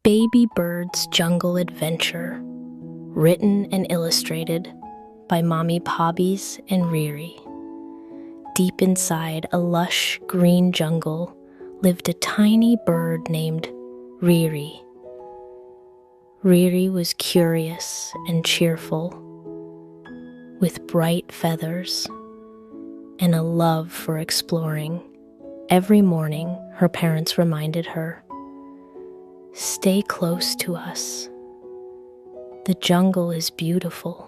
Baby Bird's Jungle Adventure, written and illustrated by Mommy Pobbies and Riri. Deep inside a lush green jungle lived a tiny bird named Riri. Riri was curious and cheerful, with bright feathers and a love for exploring. Every morning, her parents reminded her, "Stay close to us. The jungle is beautiful,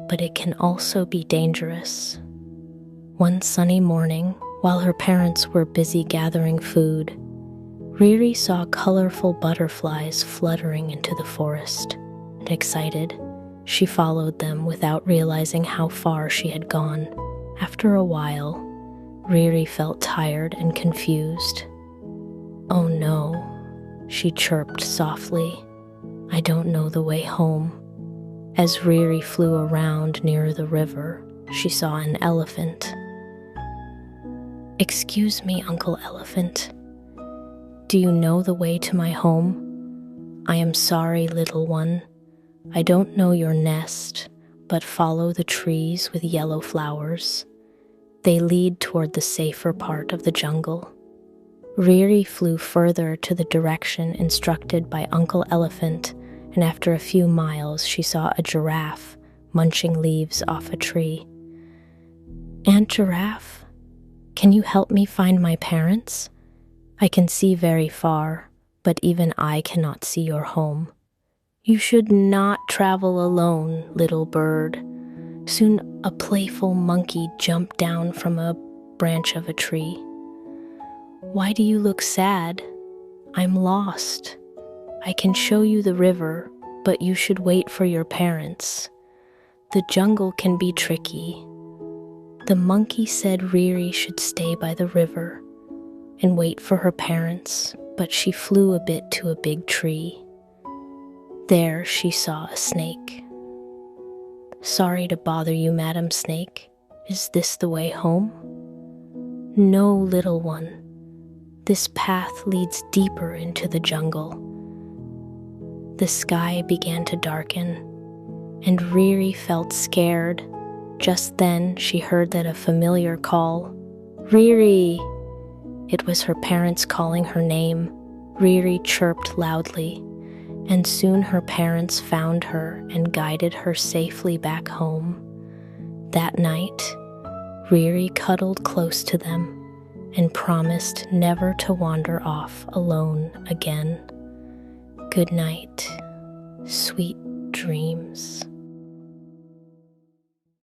but it can also be dangerous." One sunny morning, while her parents were busy gathering food, Riri saw colorful butterflies fluttering into the forest. Excited, she followed them without realizing how far she had gone. After a while, Riri felt tired and confused. "Oh no," she chirped softly. "I don't know the way home." As Riri flew around near the river, she saw an elephant. "Excuse me, Uncle Elephant. Do you know the way to my home? I am sorry, little one. I don't know your nest, but follow the trees with yellow flowers. They lead toward the safer part of the jungle." Riri flew further to the direction instructed by Uncle Elephant, and after a few miles she saw a giraffe munching leaves off a tree. "Aunt Giraffe, can you help me find my parents? I can see very far, but even I cannot see your home." "You should not travel alone, little bird." Soon a playful monkey jumped down from a branch of a tree. "Why do you look sad? I'm lost. I can show you the river, but you should wait for your parents. The jungle can be tricky." The monkey said Riri should stay by the river and wait for her parents, but she flew a bit to a big tree. There she saw a snake. "Sorry to bother you, Madam Snake. Is this the way home?" "No, little one. This path leads deeper into the jungle." The sky began to darken, and Riri felt scared. Just then, she heard that a familiar call. "Riri!" It was her parents calling her name. Riri chirped loudly, and soon her parents found her and guided her safely back home. That night, Riri cuddled close to them and promised never to wander off alone again. Good night, sweet dreams.